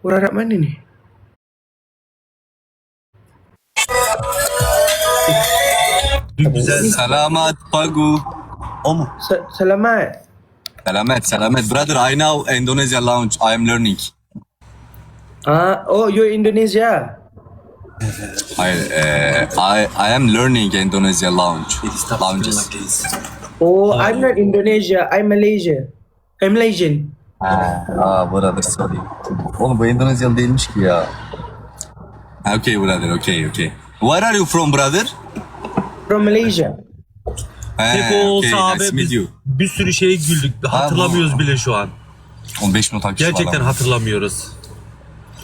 Orang Arab mana ni? Güzel. Selamat Pagu. O mu? Selamat. Selamat. Brother, I know Indonesia lounge. I am learning. Oh, you're Indonesia. I am learning Indonesia lounges. Oh, I'm not Indonesia. I'm Malaysia. I'm Malaysian. Brother, sorry. Oğlum bu Endonezyalı değilmiş ki ya. Okay brother, okay. Where are you from brother? From Malaysia. Tek o olsa Okay, abi nice to meet biz you. bir sürü şeye güldük. Hatırlamıyoruz bile şu an. 15 minut takipçi var. Gerçekten lan. hatırlamıyoruz.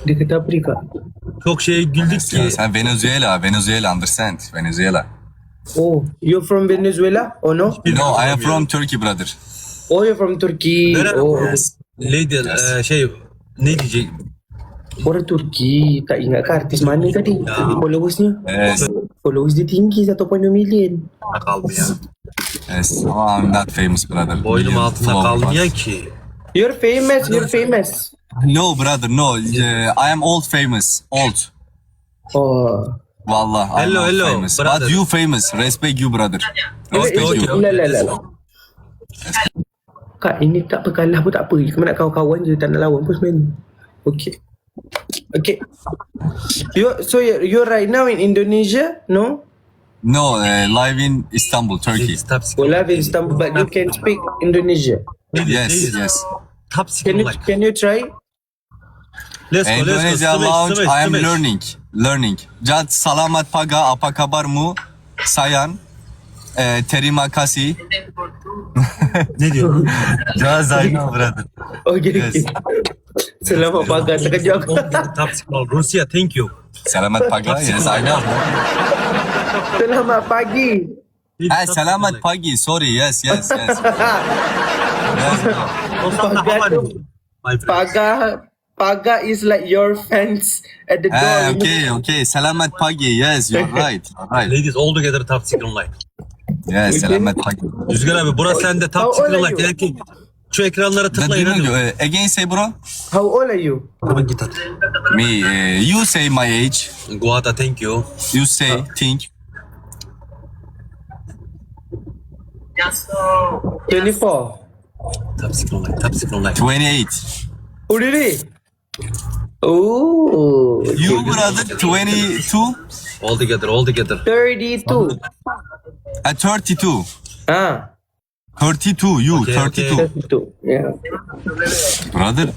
Dia kata Afrika. Çok şeye güldük ki. Ya sen Venezuela, understand? Venezuela. Oh, you're from Venezuela or no? No, I am from Turkey brother. Oh, you're from Turkey. Nere- Oh, Lady ne diyecek? orang Turki. Tak ingat ke artis mana tadi? Followersnya. Yes. Followers dia tinggi 1.2 million. Kaldı ya. Yes. Oh, I'm not famous brother. Boynum Million altında followers. kalmıyor ki. You're famous. No brother, no. I am old famous. Old. Oh. Wallah, I'm Hello, not hello, famous. brother. But you famous. Respect you brother. Okay, Respect okay. you. La. Kak, ini tak berkalah pun tak apa. Cuma nak kawan-kawan je, tak nak lawan pun sebenarnya. Okay. You're right now in Indonesia, no? No, live in Istanbul, Turkey. Top Oh, live in Istanbul, but you can speak Indonesia. Yes. Top Can you try? Let's go. Indonesia lounge, I am learning. Jad salamat paga, apa kabarmu? Sayan. Terima kasih. Ne diyor? Jaz, I know brother. Okay. Yes. Selamat pagi, terkejut aku. Top signal. Rusya, thank you. Selamat paga, yes I know. Selamat pagi. Selamat pagi, sorry, yes. Yes, bro. Osmanlı Paga hava tu. my friend. Paga is like your fence at the door. Okay. Selamat pagi, yes, you're right. Ladies all together top signal light. Yes, selamat pagi. Rüzgar abi burası sende top How signal old are light. you? Erkek. Şu ekranlara tıklayın hadi. Again say bro. How old are you? Aman git hadi. Me, you say my age. Guada thank you. You say, think. 24. Top signal light. 28. Oh, really? Oh. You brother, 22. All together. 32. 32. 32, you, Okay, 32. 32. Yeah. Brother,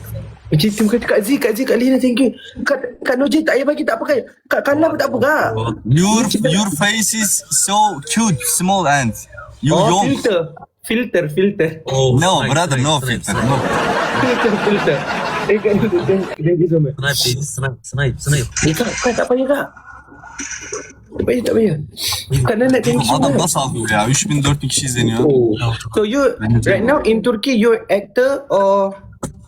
Okay, terima kasih Kak Z, Kak Lina, thank you. Kak Noji tak payah bagi, tak apa Kak. Kak Kala pun tak apa Kak. your face is so cute, small and you Oh, young. filter. Oh, No, snipe, brother, snipe, no snipe, filter. snipe. No. Filter. Kak Noji, thank you so much. Snipe. Kak tak payah Kak. Tak payah. Kak Nana, thank you so Adam much. nasıl alıyor ya? 3000-4000 kişi izleniyor. Oh. So you, right now in Turkey, you're actor or...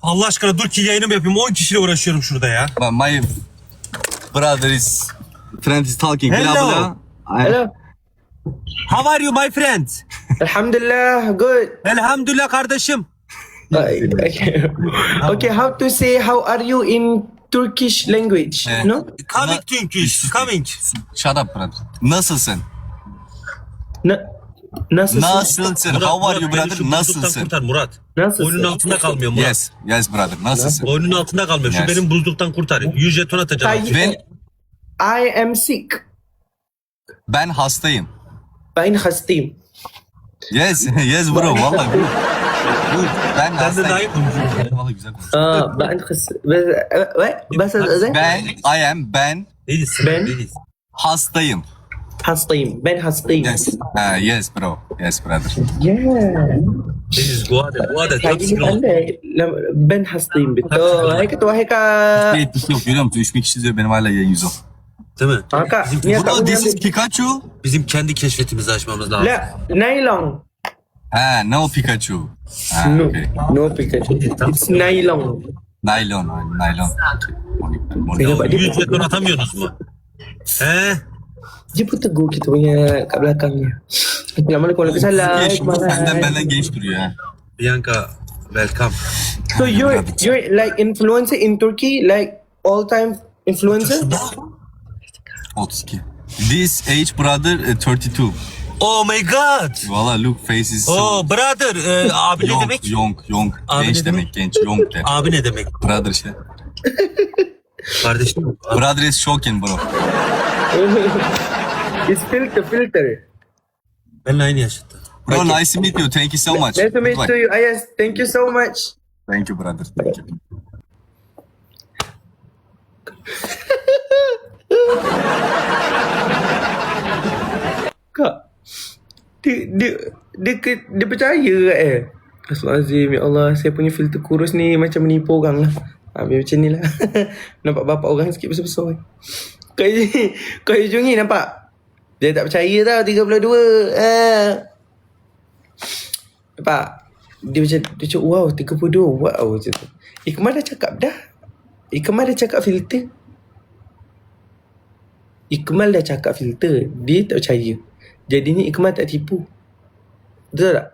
Allah aşkına dur ki yayınımı yapayım. 10 kişiyle uğraşıyorum şurada ya. But my friend is talking. Hello. Blah, blah. Hello. How are you my friend? Alhamdulillah, good. Elhamdülillah kardeşim. Okay, how to say how are you in Turkish language? No? Coming Turkish. Coming. Shut up brother. Nasılsın? Nasılsın? How are you beni brother? şu buzluktan Nasılsın? kurtar Murat. Nasılsın? Boynun altında kalmıyor Murat. Yes brother. Nasılsın? Boynun altında kalmıyor. Şu Yes. benim buzluktan kurtar. 100 jeton atacağım. I am sick. Ben hastayım. Ben hastayım. Yes bro. Vallahi. Ben Ben de hastayım. daha iyi konuşuyorum. Vallahi güzel konuşuyorsun. Ben hastayım. Bahasa Ben Ben- hastayım. hastayım. Ben hastayım. Yes. Yes bro. Yes brother. Yeah. This is Guada. Kayak gini pandai. Ben hastayım betul. Hai ketua, hai kak. Etkisi yok görüyor musun? 3000 kişi izliyor benim hala yayın yüzüm. Değil mi? Kak, Bizim, ni Bro tak this is Pikachu. bizim kendi keşfetimizi açmamız lazım. La, nylon. No Pikachu. No, Okay. no Pikachu. It's nylon. Nylon. Saya dapat dia 100 jeton atamıyorsunuz mu? He? Dia pun tegur kita punya kat belakangnya. Assalamualaikum, waalaikumsalam. Senden benden genç duruyor ha. Bianca welcome. So you're like influencer in Turkey, like all time influencer? Sudah. 32. This age brother 32. Oh my god. Valla look face is so Oh brother. Abi ne young, demek? young. Abi Genç ne demek, genç, young der. Abi ne demek? Brother işte. Kardeşim. Brother is shocking bro. It's filter. Benimle aynı yaşıtta. Bro nice to meet you. Thank you so much. Nice to meet Goodbye. you, Ayaz. Thank you so much. Thank you brother. Thank you. Kak, dia percaya kat Astagfirullahaladzim, ya Allah, saya punya filter kurus ni macam menipu orang lah. Macam ni lah. Nampak bapak orang sikit besar-besar. Kak Yu ni nampak? Dia tak percaya tau 32. Nampak? Dia macam wow 32. Wow macam tu. Ikmal dah cakap dah. Ikmal dah cakap filter. Ikmal dah cakap filter. Dia tak percaya. Jadi ni Ikmal tak tipu. Betul tak?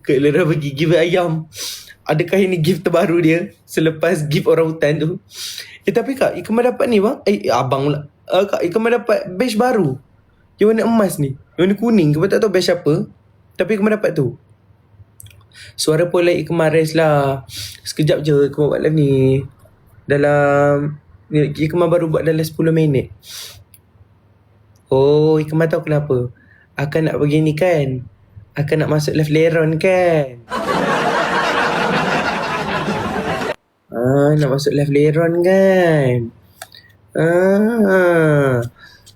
Kak Lera bagi gift ayam. Adakah ini gift terbaru dia selepas gift orang hutan tu? Tapi Kak, Ikmal dapat ni bang. Abang lah. Kak, Ikmal dapat badge baru. Yang warna emas ni. Yang warna kuning. Kau tak tahu badge apa. Tapi Ikmal dapat tu. Suara polai Ikmal rest lah. Sekejap je Ikmal buat live ni. Dalam Ikmal baru buat dalam 10 minit. Oh, Ikmal tahu kenapa. Akan nak begini kan. Akan nak masuk live Leron kan. Nak masuk live Leron kan.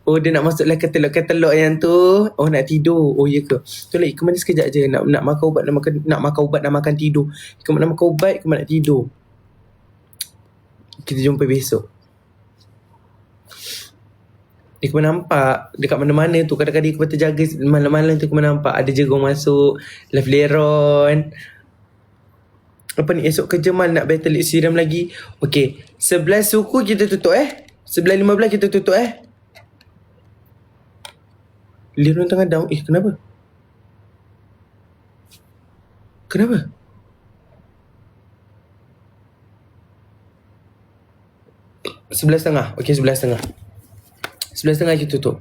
Oh, dia nak masuk live ketelok-ketelok yang tu. Oh, nak tidur. Oh, ya ke? Tolong Ikmal ni sekejap je. Nak makan ubat, nak makan ubat, nak makan tidur. Ikmal nak makan ubat, Ikmal nak tidur. Kita jumpa besok. Ikmal nampak dekat mana-mana tu, kadang-kadang Ikmal terjaga malam-malam tu, Ikmal nampak ada jerung masuk live Leron. Apa ni, esok kerja mal nak battle serum lagi. Okay, 11 suku kita tutup 11.15 kita tutup Leron tengah down. Kenapa? Kenapa? Sebelas setengah. Okay, 11.30. 11.30 kita tutup.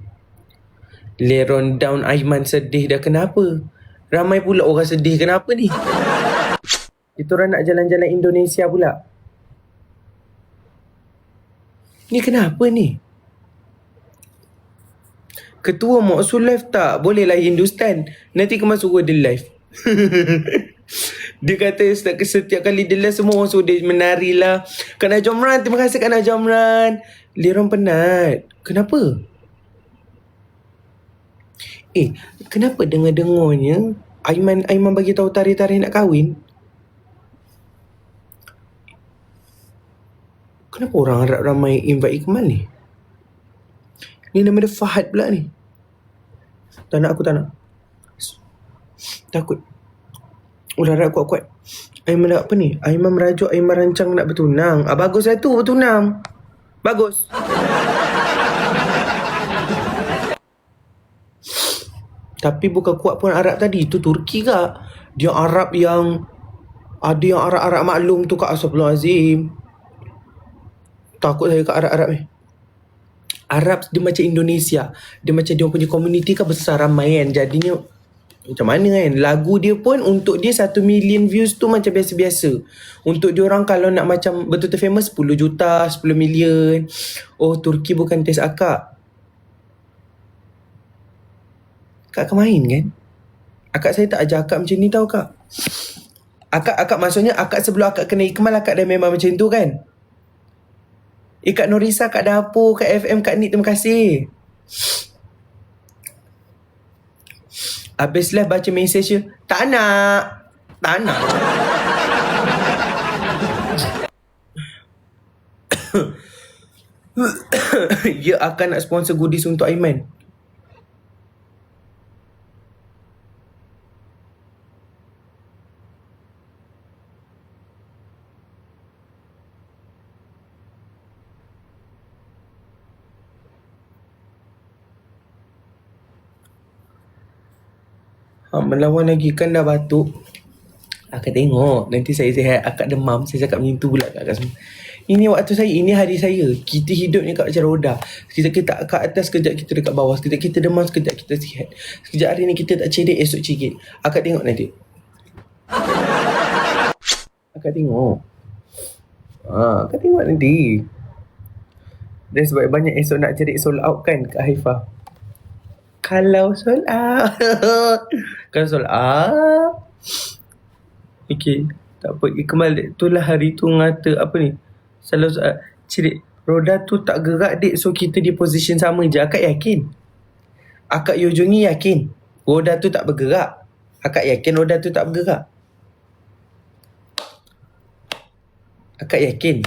Leron down, Aiman sedih dah. Kenapa? Ramai pula orang sedih. Kenapa ni? Kita orang nak jalan-jalan Indonesia pula. Ni kenapa ni? Ketua Moksul live tak? Bolehlah Hindustan. Nanti kemas suruh dia live. Dia kata setiap kali dia live semua orang suruh dia menari lah. Kak Najomran, terima kasih Kak Najomran. Leron penat. Kenapa? Kenapa dengar-dengarnya Aiman bagi tahu tarikh-tarikh nak kahwin? Kenapa orang Arab ramai invite Ikmal ni? Ni nama dia Fahad pula ni. Tak nak, aku tak nak. Takut. Orang Arab kuat-kuat. Aiman nak apa ni? Aiman merajuk, Aiman rancang nak bertunang. Bagus lah tu bertunang. Bagus. Tapi bukan kuat pun Arab tadi. Itu Turki kak. Dia Arab yang ada yang Arab-Arab maklum tu kak. Astagfirullahaladzim. Takut saya kat Arab-Arab ni. Arab dia macam Indonesia. Dia macam dia punya community kan besar ramai kan. Jadinya macam mana kan. Lagu dia pun untuk dia 1 million views tu macam biasa-biasa. Untuk dia orang kalau nak macam betul-betul famous 10 juta, 10 million. Oh, Turki bukan test akak. Akak main kan? Akak saya tak ajar akak macam ni tau kak. Akak maksudnya akak sebelum akak kena Ikmal akak dah memang macam tu kan? Kak Norisa, Kak Dapur, Kak FM, Kak Nik, terima kasih. Habis live baca mesej je. Tak nak. Dia akan nak sponsor goodies untuk Aiman. Melawan lagi kan dah batuk. Akak tengok. Nanti saya sihat. Akak demam. Saya cakap macam tu pula kat akak semua. Ini waktu saya. Ini hari saya. Kita hidup ni kat macam roda. Sekejap kita kat atas, sekejap kita dekat bawah. Sekejap kita demam, sekejap kita sihat. Sekejap hari ni kita tak cedek, esok cedek. Akak tengok nanti. Akak tengok. Akak tengok nanti. Dan sebab banyak esok nak cari sold out kan Kak Haifah. Kalau sold out. Kalau sold out. Okay. Tak apa. Ikmal itulah hari tu ngata apa ni. Selalu cik roda tu tak gerak dik. So kita di position sama je. Akak yakin? Akak Yojungi yakin? Roda tu tak bergerak? Akak yakin roda tu tak bergerak? Akak yakin?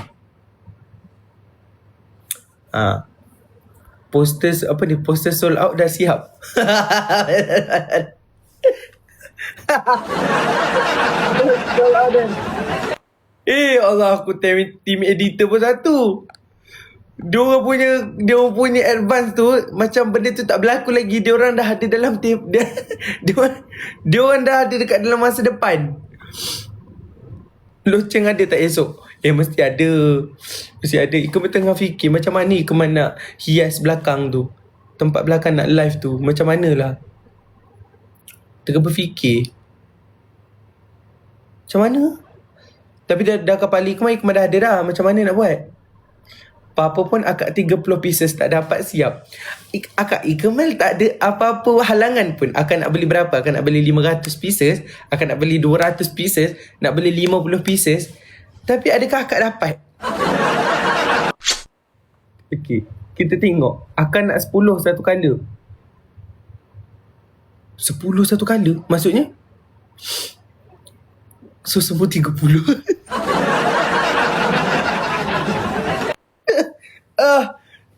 Poster apa ni? Poster sold out dah siap. Sold out dah. Allah, aku team editor pun satu. Dia orang punya advance tu macam benda tu tak berlaku lagi. Dia orang dah ada dalam dia orang dah ada dekat dalam masa depan. Loceng ada tak esok? Mesti ada. Mesti ada. Ikut tengah fikir macam mana Ikut nak hias belakang tu. Tempat belakang nak live tu. Macam mana lah. Tengah berfikir. Macam mana? Tapi dah kepala Ikmal dah ada dah. Macam mana nak buat? Apa-apa pun akak 30 pieces tak dapat siap. Akak Ikmal tak ada apa-apa halangan pun. Akak nak beli berapa? Akak nak beli 500 pieces. Akak nak beli 200 pieces. Nak beli 50 pieces. Tapi adakah akak dapat? Okey. Kita tengok. Akak nak 10 satu kala. 10 satu kala? Maksudnya? So, 30.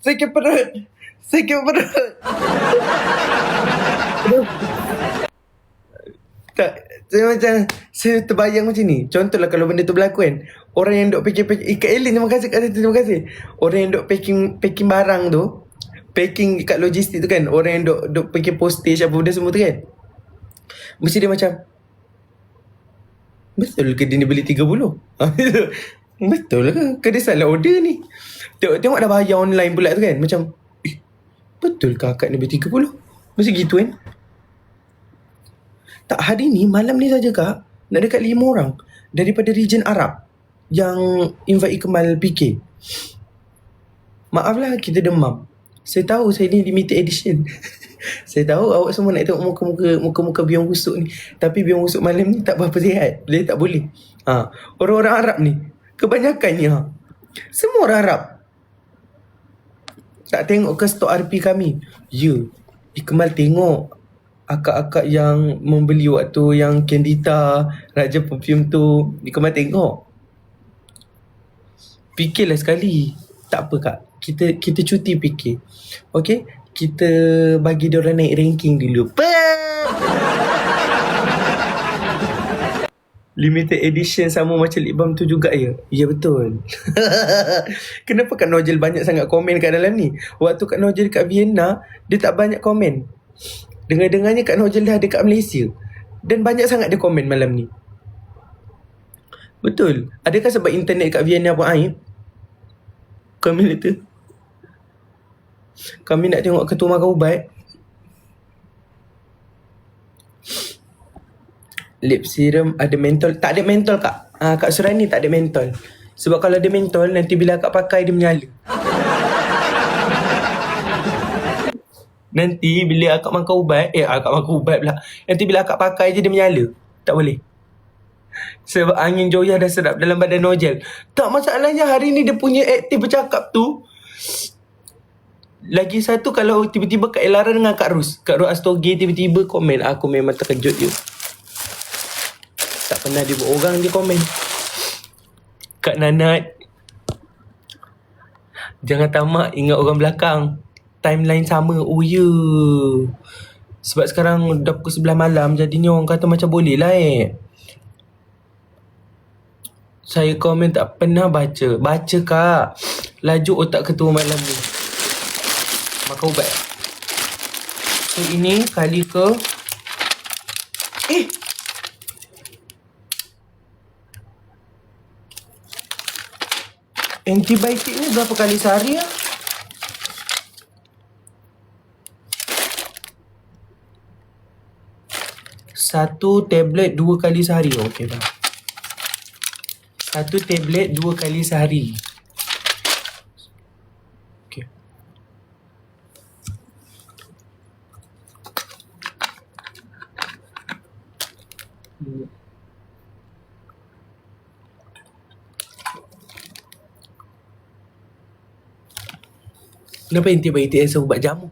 Sakit perut. Tak, saya terbayang macam ni. Contohlah kalau benda tu berlaku kan. Orang yang duk packing Kak Elin, terima kasih Kak Elin, terima kasih. Orang yang duk packing barang tu, packing kat logistik tu kan, orang yang duk packing postage apa benda semua tu kan, mesti dia macam, betul ke dia ni beli 30? Betul ke? Ke dia salah order ni? Tengok dah bayar online pula tu kan. Macam, betul ke akak ni beli 30? Mesti gitu kan? Tak, hari ni, malam ni saja Kak, nak dekat 5 orang daripada region Arab yang invite Ikmal PK. Maaflah kita demam. Saya tahu saya ni limited edition. Saya tahu awak semua nak tengok muka-muka biong busuk ni. Tapi biong busuk malam ni tak berapa sihat. Dia tak boleh. Orang-orang Arab ni, kebanyakannya semua orang Arab. Tak tengok ke stok RP kami? Ya, Ikmal tengok akak-akak yang membeli waktu yang Candida, Raja Perfume tu. Ikmal tengok. Fikirlah sekali. Tak apa Kak, kita cuti fikir. Okay, kita bagi diorang naik ranking dulu. Limited edition sama macam lip balm tu juga ya? Ya betul. Kenapa Kak Nojel banyak sangat komen kat dalam ni? Waktu Kak Nojel kat Vienna, dia tak banyak komen. Dengar-dengarnya Kak Nojel dah ada kat Malaysia. Dan banyak sangat dia komen malam ni. Betul. Adakah sebab internet kat Vienna pun aib? Komen itu. Kami nak tengok ketua makan ubat. Lip serum ada mentol. Tak ada mentol Kak. Kak Surani tak ada mentol. Sebab kalau ada mentol, nanti bila akak pakai dia menyala. Nanti bila akak makan ubat, akak makan ubat pula. Nanti bila akak pakai je dia menyala. Tak boleh. Sebab angin joyah dah sedap dalam badan Nojel. Tak, masalahnya hari ni dia punya aktif bercakap tu. Lagi satu, kalau tiba-tiba Kak Elara dengan Kak Rus Astoge tiba-tiba komen, aku memang terkejut je. Tak pernah dia buat orang dia komen. Kak Nanat, jangan tamak, ingat orang belakang. Timeline sama. Oh ya, sebab sekarang dah pukul 11 malam, jadinya orang kata macam boleh lah Saya komen tak pernah baca. Baca Kak. Laju otak ketua malam ni. Makan ubat. So ini kali ke Antibiotik ni berapa kali sehari lah? Satu tablet 2 kali sehari. Okey dah. Satu tablet 2 kali sehari. Okey. Kenapa antibiotik rasa ubat jamu?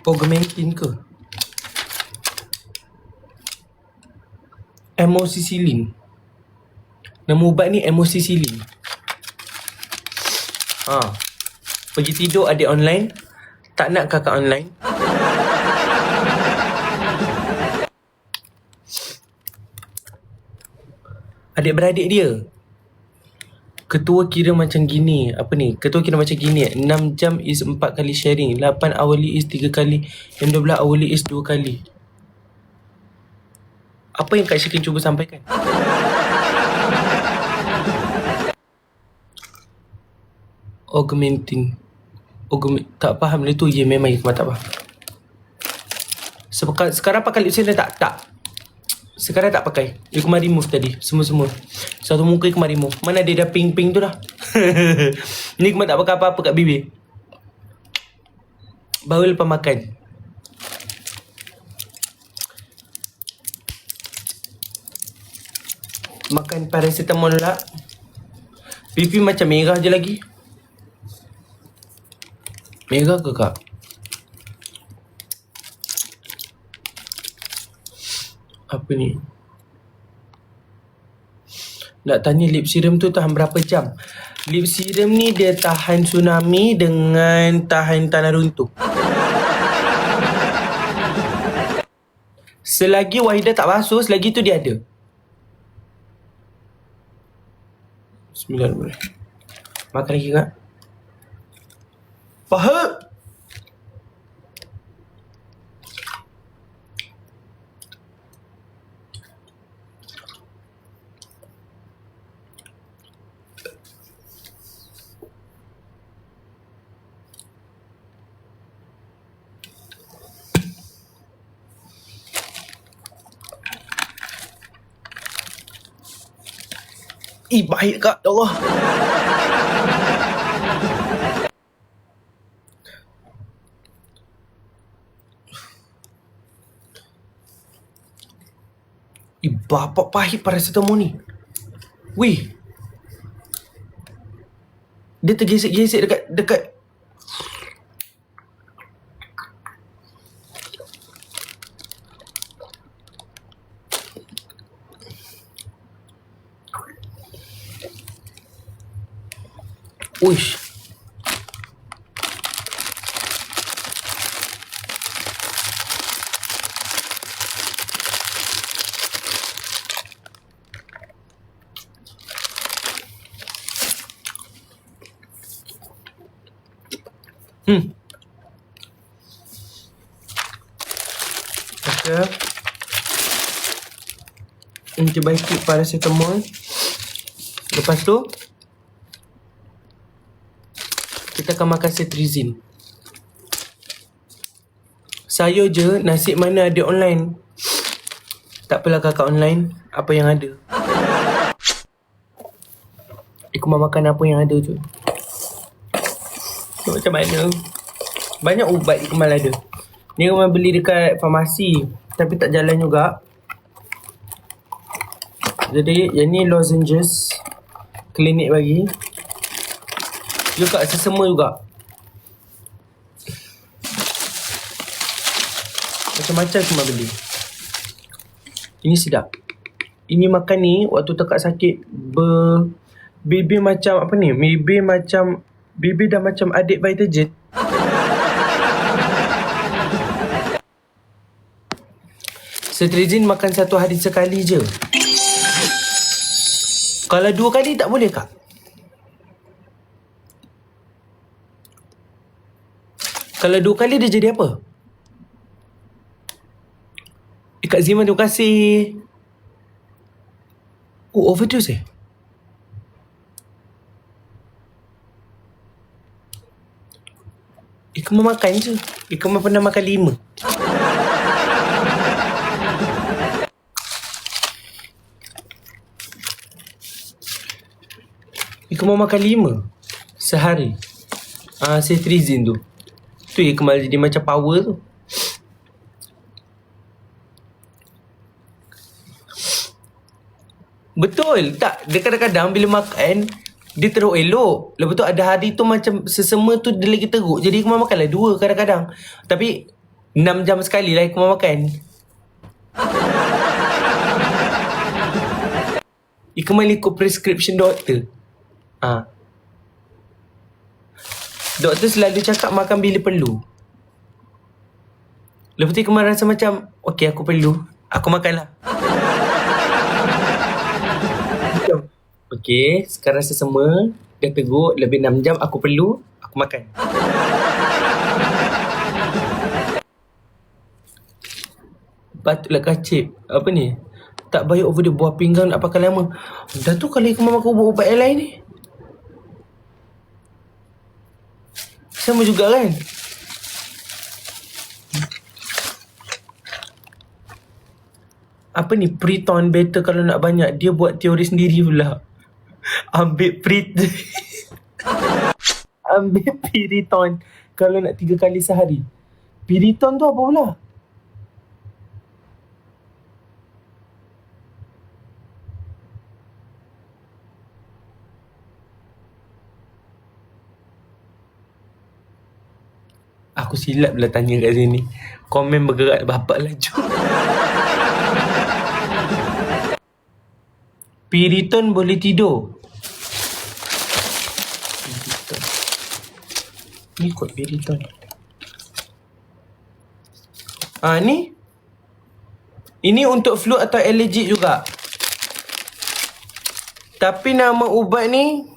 Augmentin ke? Amoxicillin. Nama ubat ni amoxicillin. Pergi tidur adik online. Tak nak kakak online. Adik-beradik dia. Ketua kira macam gini. Apa ni? Ketua kira macam gini. 6 jam is 4 kali sharing. 8 hourly is 3 kali. Yang 12 hourly is 2 kali. Apa yang Kak Syikin cuba sampaikan? Augmentin. Tak faham dia tu. Ya memang Hikmah tak faham. Sekarang pakai lip sealer tak? Tak. Sekarang tak pakai. Hikmah remove tadi. Semua-semua. Satu muka Hikmah remove. Mana dia dah pink-pink tu dah. Ni Hikmah tak pakai apa-apa kat bibir. Baru lepas makan. Makan paracetamol lah. Pipi macam merah je lagi. Merah ke Kak? Apa ni? Nak tanya lip serum tu tahan berapa jam? Lip serum ni dia tahan tsunami dengan tahan tanah runtuh. Selagi Wahidah tak basuh, selagi tu dia ada. Bismillahirrahmanirrahim. Makan lagi Kak. Faham? Baik Kak, ya Allah. Bapak pahit paracetamol ni. Weh. Dia tergesek-gesek dekat Uish. Okay. Antibiotik paracetamol. Lepas tu kita akan makan cetirizine. Saya je nasib mana ada online. Tak apalah kakak online. Apa yang ada. Ikut makan apa yang ada tu. Macam mana? Banyak ubat Ikmal ada. Ni Ikmal beli dekat farmasi. Tapi tak jalan juga. Jadi yang ni lozenges. Klinik bagi. Juga sesama juga. Macam-macam cuma beli. Ini sedap. Ini makan ni waktu tekak sakit bibir macam apa ni? Bibir dah macam adik Vitagen. Cetirizine makan 1 hari sekali je. Kalau 2 kali tak boleh Kak? Kalau 2 kali dia jadi apa? Kak Zima, terima kasih. Oh, overdose eh? Ikmal makan je. Ikmal pernah makan 5. Ikmal makan 5 sehari. Cetirizine tu. Tu Ikmal jadi macam power tu. Betul. Tak, dia kadang-kadang bila makan dia teruk elok. Lepas tu ada hari tu macam sesama tu dia lagi teruk. Jadi Ikmal makanlah 2 kadang-kadang. Tapi 6 jam sekali lah Ikmal makan. Ikmal ikut prescription doktor. Doktor selalu cakap makan bila perlu. Lepas tu Ikmal rasa macam, okay, aku perlu, aku makanlah. Macam, okay, sekarang sesama dah teruk, lebih 6 jam, aku perlu, aku makan. Patutlah kacip. Apa ni? Tak baik over the buah pinggang nak pakai lama. Dah tu kalau Ikmal makan ubat-ubat yang lain ni. Sama juga kan? Apa ni? Priton better kalau nak banyak. Dia buat teori sendiri pula. Ambil ambil Piriton kalau nak 3 kali sehari. Piriton tu apa pula? Aku silap pula tanya kat sini. Komen bergerak bapak laju. Piriton boleh tidur. Piriton. Ni kot Piriton. Ni. Ini untuk flu atau allergic juga. Tapi nama ubat ni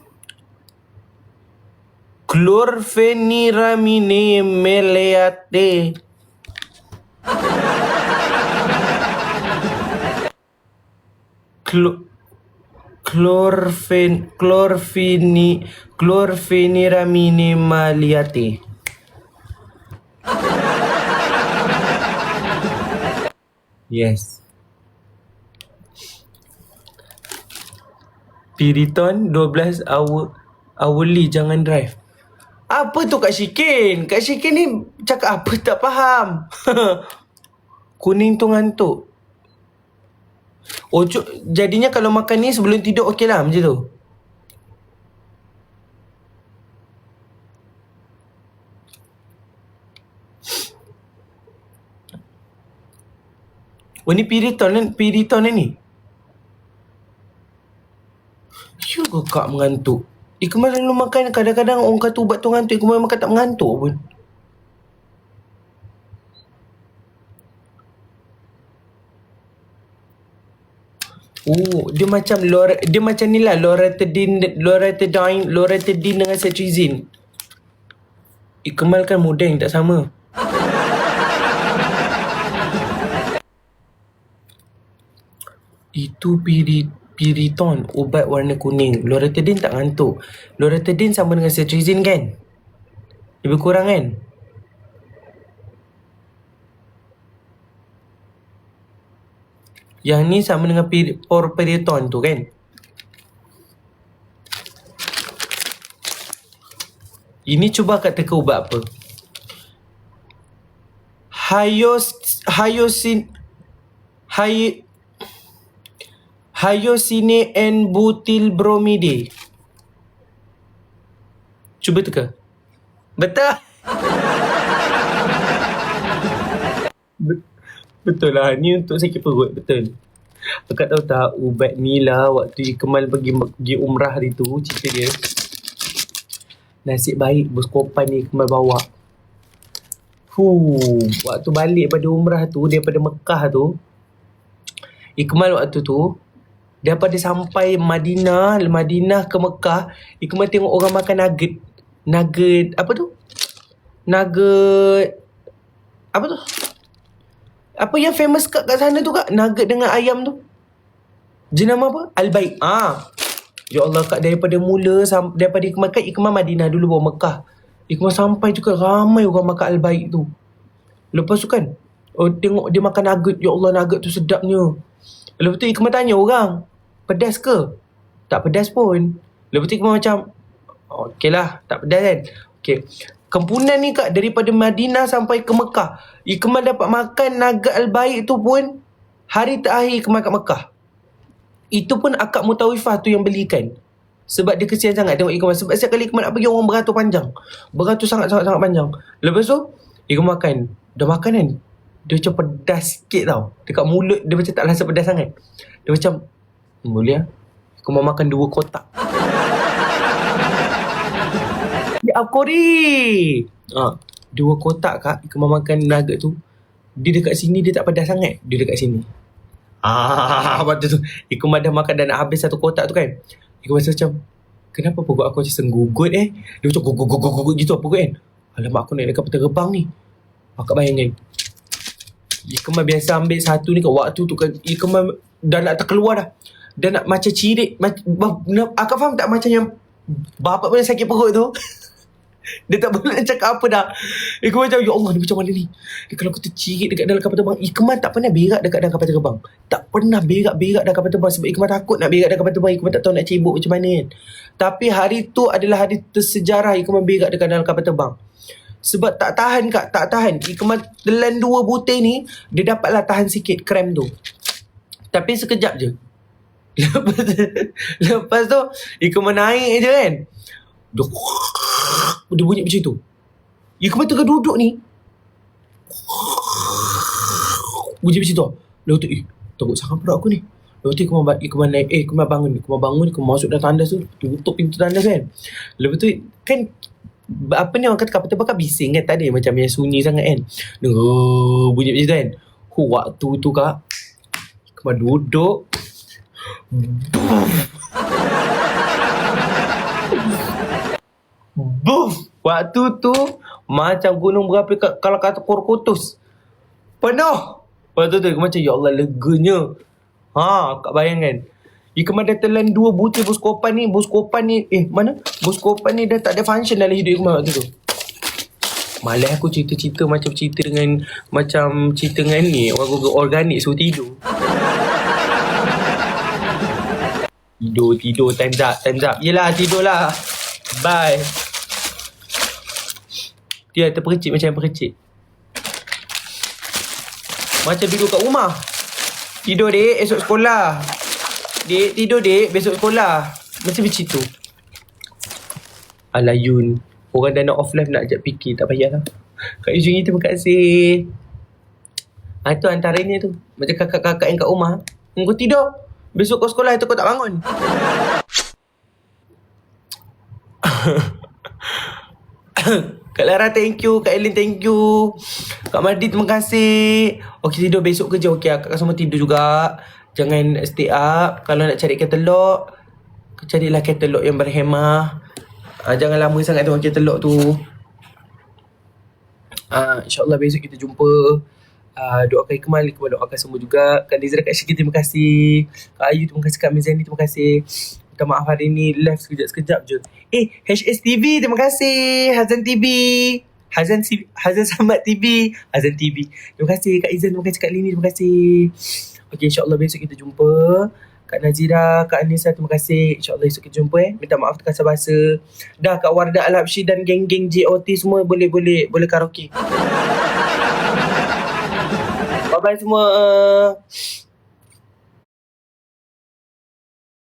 Chlorpheniramine maleate. Chlorpheniramine maleate. Yes. Piriton 12 hourly, jangan drive. Apa tu Kak Syikin? Kak Syikin ni cakap apa tak faham. Kuning tu ngantuk. Oh, jadinya kalau makan ni sebelum tidur okey lah macam tu. Oh, ni Piriton ni. You ke Kak mengantuk? Ikmal selalu makan, kadang-kadang orang kata ubat tu ngantuk, Ikmal makan tak mengantuk pun. Oh, dia macam ni lah, Loratadine dengan cetirizine. Ikmal kan modern, tak sama. Itu Piriton, ubat warna kuning. Loratadine tak ngantuk. Loratadine sama dengan cetirizine kan? Lebih kurang kan? Yang ni sama dengan Piriton tu kan? Ini cuba kat teka ubat apa? Hyoscine N butyl bromide. Cuba teka. Betul. Betul lah. Ni untuk sakit perut. Betul. Akak tahu tak, ubat ni lah waktu Ikmal pergi umrah hari tu, cerita dia. Nasib baik bos Kopan ni Ikmal bawa. Waktu balik pada umrah tu, daripada Mekah tu, Ikmal waktu tu, daripada sampai Madinah ke Mekah, Ikmal tengok orang makan nugget apa tu? Nugget apa tu? Apa yang famous kat sana tu kak? Nugget dengan ayam tu. Jenama apa? Al-Baik. Ya Allah kak, daripada mula daripada Ikmah Madinah dulu bawa Mekah. Ikmah sampai juga ramai orang makan Al-Baik tu. Lepas tu kan, tengok dia makan nugget. Ya Allah, nugget tu sedapnya. Lepas tu Ikmah tanya orang, pedas ke? Tak pedas pun. Lepas tu Ikmah macam, okey lah, tak pedas kan? Okey. Kempunan ni kak, daripada Madinah sampai ke Mekah, Ikmah dapat makan nugget Al-Baik tu pun hari terakhir Ikmah kat Mekah. Itu pun akak Mutawifah tu yang belikan. Sebab dia kesian sangat tengok Ikmah. Sebab setiap kali Ikmah nak pergi, orang beratur panjang. Beratur sangat-sangat panjang. Lepas tu, Ikmah makan. Dah makan kan, dia macam pedas sikit tau. Dekat mulut dia macam tak rasa pedas sangat. Dia macam, boleh lah, Ikmah makan 2 kotak. Ya Abkori. 2 kotak kak, Ikmah makan nugget tu. Dia dekat sini dia tak pedas sangat. Dia dekat sini. Waktu tu Ikmah dah makan dan nak habis 1 kotak tu kan. Ikmah rasa macam, kenapa perut aku macam senggugut Dia macam gugut gitu perut kan. Alamak, aku naik dekat terbang ni. Akak bayangkan, Ikmah biasa ambil 1 ni kat waktu tu kan, Ikmah dah nak terkeluar dah. Dah nak macam cirit. Akak faham tak macam yang bapak pun sakit perut tu. Dia tak boleh nak cakap apa dah. Ikmah macam, ya Allah, ni macam mana ni? Dia kalau aku tercirit dekat dalam kapal terbang. Ikmah tak pernah berak dekat dalam kapal terbang. Tak pernah berak dalam kapal terbang. Sebab Ikmah takut nak berak dalam kapal terbang. Ikmah tak tahu nak cibuk macam mana kan. Tapi hari tu adalah hari tersejarah Ikmah berak dekat dalam kapal terbang. Sebab tak tahan kak, tak tahan. Ikmah telan 2 butir ni, dia dapatlah tahan sikit krem tu. Tapi sekejap je. Lepas tu Ikmah naik je kan, dia bunyi macam tu. Ikmah tengah duduk ni, bunyi macam tu. Lepas tu takut sangat perut aku ni. Lepas tu Ikmah naik, Ikmah bangun, Ikmah masuk dalam tandas tu, tutup pintu tandas kan. Lepas tu kan, apa ni orang kata kapal terbang kan bising kan, tak ada macam yang sunyi sangat kan. Bunyi macam tu kan. Waktu tu kak, Ikmah duduk, waktu tu macam gunung berapi kalau kata Korkotus penuh. Waktu tu macam, ya Allah, leganya. Kak bayangkan, Ikmah dah telan 2 butir Buscopan ni. Buscopan ni Buscopan ni dah tak ada function dalam hidup Ikmah waktu tu. Malah aku cerita-cerita macam cerita dengan ni orang organik suruh tidur. Tidur times up. Yelah, tidur lah. Bye. Dia terpercik macam percik. Macam duduk kat rumah. Tidur dek, esok sekolah. Dek, tidur dek, besok sekolah. Macam tu. Alah Yun, orang dah nak off live nak ajak fikir, tak payahlah. Kak Yun, terima kasih. Itu antaranya tu. Macam kakak-kakak yang kat rumah, kau tidur, besok kau sekolah, itu kau tak bangun. Kak Lara thank you, Kak Elin thank you, Kak Mardi terima kasih. Okey, tidur, besok kerja. Okey, kakak semua tidur juga. Jangan stay up. Kalau nak cari katalog, carilah katalog yang berhemah. Jangan lama sangat tengok katalog tu. InsyaAllah besok kita jumpa. Doakan Ikmal doakan semua juga. Kak Nizra, Kak Syekh, terima kasih. Kak Ayu terima kasih. Kak Mizani terima kasih. Minta maaf hari ni live sekejap-sekejap je. HS TV terima kasih. Hazan TV, Hazan Samad TV, Hazan TV. Terima kasih Kak Izan, terima kasih Kak Lini, terima kasih. Okey, insyaAllah besok kita jumpa. Kak Nazira, Kak Anissa, terima kasih. InsyaAllah esok kita jumpa. Minta maaf terkasar bahasa. Dah, Kak Wardah Al-Habsyi dan geng-geng JOT semua boleh karaoke. Bye-bye semua.